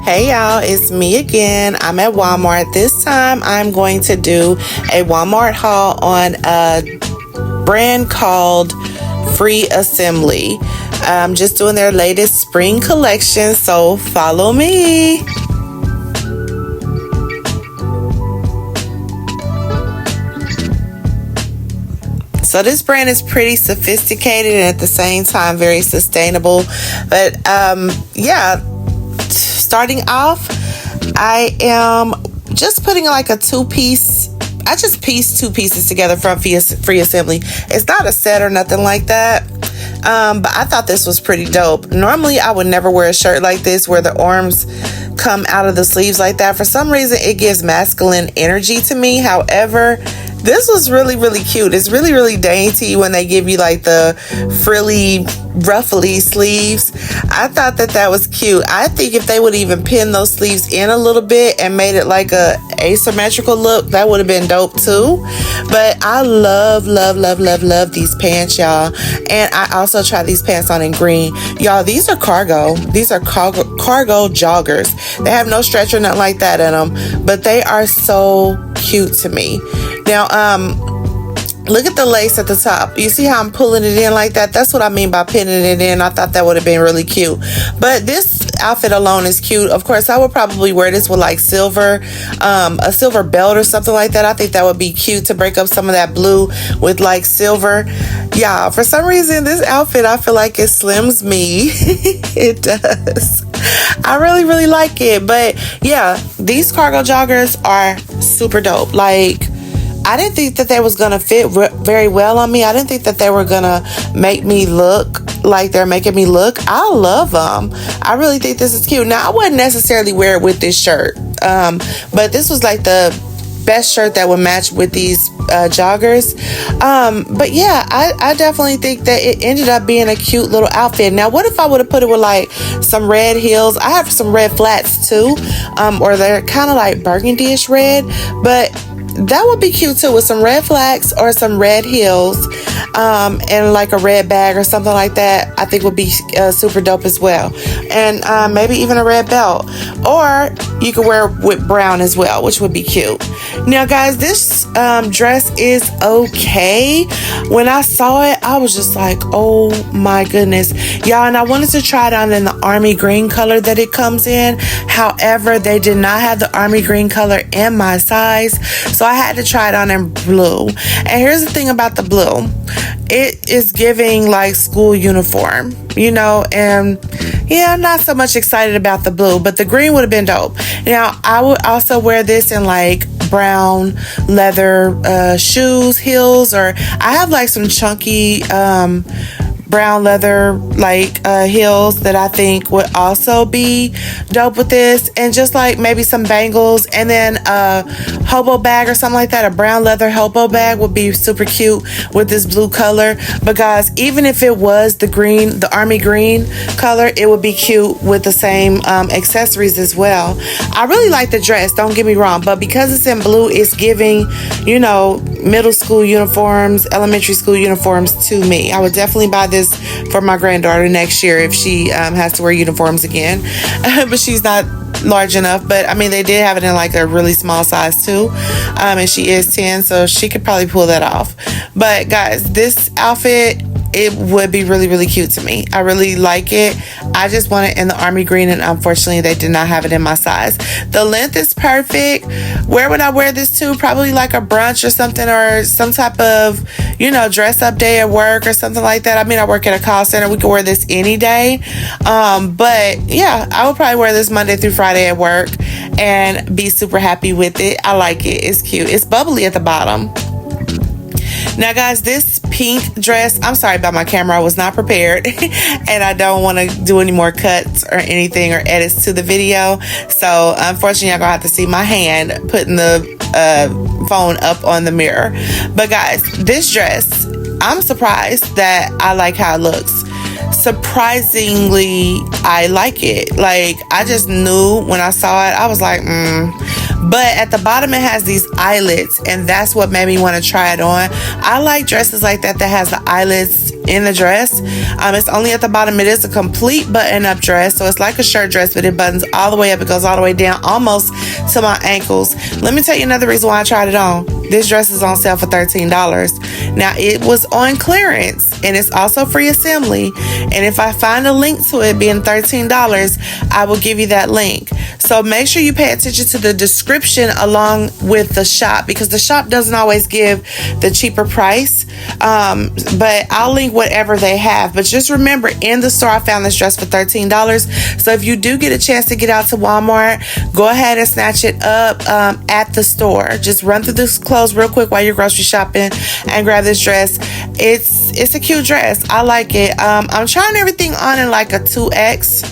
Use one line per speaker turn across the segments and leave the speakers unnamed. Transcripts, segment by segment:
Hey y'all, it's me again. I'm at Walmart. This time I'm going to do a Walmart haul on a brand called Free Assembly. I'm just doing their latest spring collection, so follow me. So this brand is pretty sophisticated and at the same time very sustainable. But yeah, starting off, I am just putting like a two-piece. I just pieced two pieces together from Free Assembly. It's not a set or nothing like that. But I thought this was pretty dope. Normally, I would never wear a shirt like this where the arms come out of the sleeves like that. For some reason, it gives masculine energy to me. However, this was really, really cute. It's really, really dainty when they give you like the frilly, ruffly sleeves. I thought that was cute. I think if they would even pin those sleeves in a little bit and made it like a asymmetrical look, that would have been dope too. But I love these pants, y'all. And I also tried these pants on in green. Y'all, these are cargo. These are cargo joggers. They have no stretch or nothing like that in them, but they are so cute to me. Now, look at the lace at the top. You see how I'm pulling it in like that? That's what I mean by pinning it in. I thought that would have been really cute. But this outfit alone is cute. Of course, I would probably wear this with like silver, a silver belt or something like that. I think that would be cute to break up some of that blue with like silver. Yeah, for some reason, this outfit, I feel like it slims me. It does. I really, really like it. But yeah, these cargo joggers are super dope. Like, I didn't think that they was going to fit very well on me. I didn't think that they were going to make me look like they're making me look. I love them. I really think this is cute. Now, I wouldn't necessarily wear it with this shirt. But this was like the best shirt that would match with these joggers. But yeah, I definitely think that it ended up being a cute little outfit. Now, what if I would have put it with like some red heels? I have some red flats too. Or they're kind of like burgundy-ish red. But that would be cute too, with some red flags or some red heels, and like a red bag or something like that. I think would be super dope as well, and maybe even a red belt, or you could wear it with brown as well, which would be cute. Now, guys, this dress is okay. When I saw it, I was just like, oh my goodness, y'all! And I wanted to try it on in the army green color that it comes in. However, they did not have the army green color in my size. So I had to try it on in blue. And here's the thing about the blue. It is giving like school uniform, you know, and yeah, I'm not so much excited about the blue, but the green would have been dope. Now, I would also wear this in like brown leather shoes, heels, or I have like some chunky brown leather like heels that I think would also be dope with this, and just like maybe some bangles, and then a hobo bag or something like that. A brown leather hobo bag would be super cute with this blue color. But guys, even if it was the green, the army green color, it would be cute with the same accessories as well. I really like the dress, don't get me wrong, but because it's in blue, it's giving, you know, middle school uniforms, elementary school uniforms to me. I would definitely buy this for my granddaughter next year if she has to wear uniforms again. But she's not large enough. But I mean, they did have it in like a really small size too, and she is 10, so she could probably pull that off. But guys, this outfit, it would be really, really cute to me. I really like it. I just want it in the army green, and unfortunately they did not have it in my size. The length is perfect. Where would I wear this to? Probably like a brunch or something, or some type of, you know, dress up day at work or something like that. I mean, I work at a call center. We could wear this any day. But yeah, I would probably wear this Monday through Friday at work and be super happy with it. I like it. It's cute. It's bubbly at the bottom. Now, guys, this pink dress, I'm sorry about my camera. I was not prepared and I don't want to do any more cuts or anything or edits to the video. So, unfortunately, y'all gonna have to see my hand putting the phone up on the mirror. But, guys, this dress, I'm surprised that I like how it looks. Surprisingly, I like it. Like, I just knew when I saw it, I was like, but at the bottom it has these eyelets, and that's what made me want to try it on. I like dresses like that has the eyelets in the dress. It's only at the bottom. It is a complete button-up dress, so it's like a shirt dress, but it buttons all the way up. It goes all the way down, almost to my ankles. Let me tell you another reason why I tried it on. This dress is on sale for $13. Now, it was on clearance, and it's also free assembly. And if I find a link to it being $13, I will give you that link. So make sure you pay attention to the description along with the shop, because the shop doesn't always give the cheaper price. But I'll link whatever they have. But just remember, in the store, I found this dress for $13. So if you do get a chance to get out to Walmart, go ahead and snatch it up at the store. Just run through this clothes real quick while you're grocery shopping and grab this dress. It's a cute dress. I like it. I'm trying everything on in like a 2X.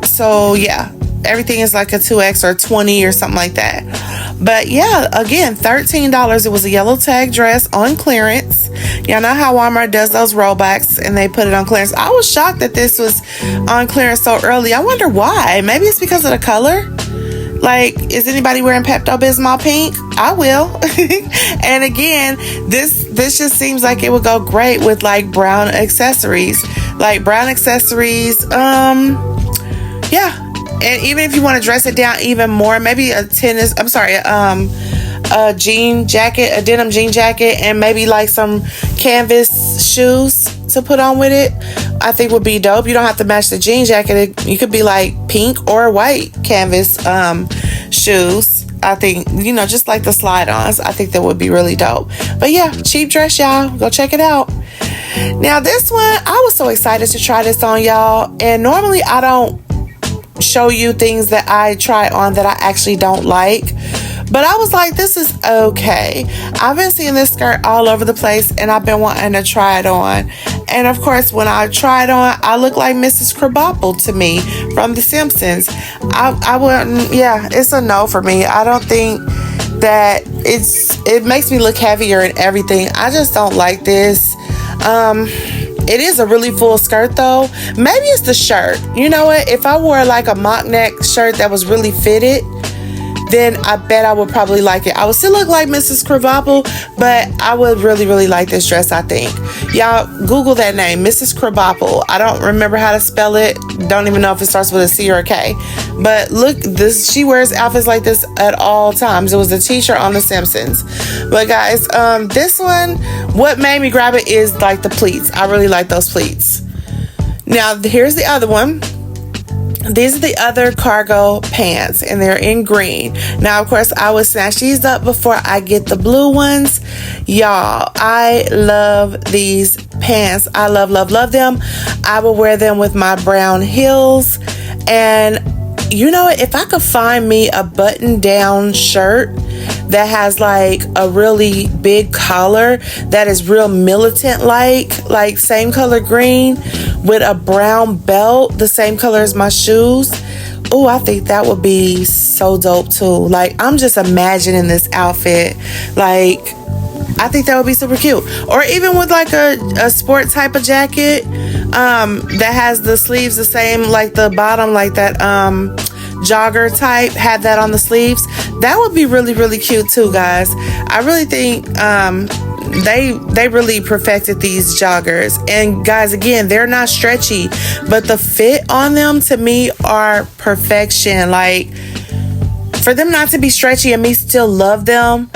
So yeah, everything is like a 2X or 20 or something like that. But yeah, again, $13. It was a yellow tag dress on clearance. Y'all know how Walmart does those rollbacks and they put it on clearance. I was shocked that this was on clearance so early. I wonder why. Maybe it's because of the color. Like, is anybody wearing Pepto-Bismol pink? I will. And again, this just seems like it would go great with like brown accessories. Like brown accessories, yeah. And even if you want to dress it down even more, maybe a jean jacket, a denim jean jacket, and maybe like some canvas shoes to put on with it, I think would be dope. You don't have to match the jean jacket. You could be like pink or white canvas shoes. I think, just like the slide-ons. I think that would be really dope. But yeah, cheap dress, y'all. Go check it out. Now this one, I was so excited to try this on, y'all. And normally I don't show you things that I try on that I actually don't like, but I was like, this is okay. I've been seeing this skirt all over the place and I've been wanting to try it on. And of course, when I tried on, I look like Mrs. Krabappel to me from The Simpsons. I wouldn't, yeah, it's a no for me. I don't think that it makes me look heavier and everything. I just don't like this. It is a really full skirt though. Maybe it's the shirt. You know what? If I wore like a mock neck shirt that was really fitted, then I bet I would probably like it. I would still look like Mrs. Krabappel, but I would really, really like this dress, I think. Y'all, Google that name, Mrs. Krabappel. I don't remember how to spell it. Don't even know if it starts with a C or a K. But look, she wears outfits like this at all times. It was a t-shirt on The Simpsons. But guys, this one, what made me grab it is like the pleats. I really like those pleats. Now, here's the other one. These are the other cargo pants, and they're in green. Now, of course, I would snatch these up before I get the blue ones. Y'all, I love these pants. I love, love, love them. I will wear them with my brown heels. And you know what? If I could find me a button-down shirt that has like a really big collar that is real militant like same color green with a brown belt the same color as my shoes, oh, I think that would be so dope too. Like, I'm just imagining this outfit. Like, I think that would be super cute. Or even with like a sport type of jacket that has the sleeves the same, like the bottom, like that jogger type, have that on the sleeves. That would be really, really cute too, guys. I really think they really perfected these joggers. And guys, again, they're not stretchy, but the fit on them to me are perfection. Like, for them not to be stretchy and me still love them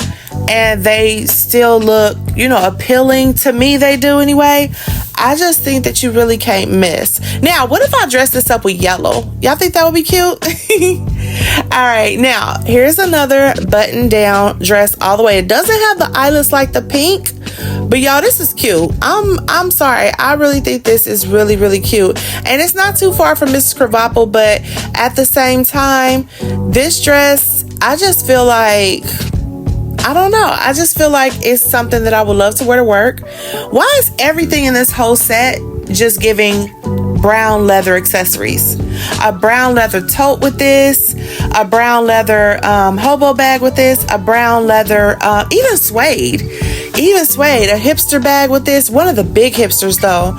and they still look, appealing to me, they do anyway. I just think that you really can't miss. Now, what if I dress this up with yellow? Y'all think that would be cute? All right, now, here's another button-down dress all the way. It doesn't have the eyelets like the pink, but y'all, this is cute. I'm sorry. I really think this is really, really cute. And it's not too far from Mrs. Krabappel, but at the same time, this dress, I just feel like, I don't know. I just feel like it's something that I would love to wear to work. Why is everything in this whole set just giving brown leather accessories? A brown leather tote with this, a brown leather hobo bag with this, a brown leather, even suede, a hipster bag with this. One of the big hipsters though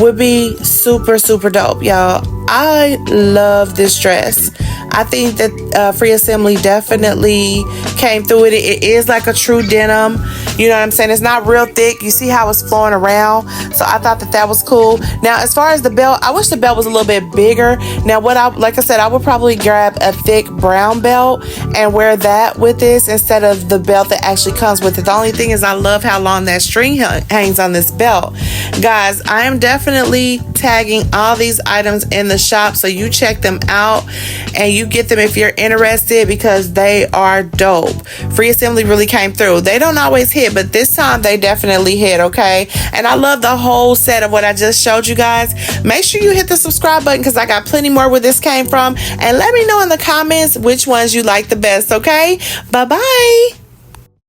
would be super, super dope, y'all. I love this dress. I think that Free Assembly definitely came through with it. It is like a true denim. You know what I'm saying? It's not real thick. You see how it's flowing around. So I thought that that was cool. Now, as far as the belt, I wish the belt was a little bit bigger. Now, like I said, I would probably grab a thick brown belt and wear that with this instead of the belt that actually comes with it. The only thing is I love how long that string hangs on this belt. Guys, I am definitely tagging all these items in the shop, so you check them out and you get them if you're interested, because they are dope. Free Assembly really came through. They don't always hit, but this time they definitely hit, okay? And I love the whole set of what I just showed you guys. Make sure you hit the subscribe button, because I got plenty more where this came from, and let me know in the comments which ones you like the best, okay? Bye bye.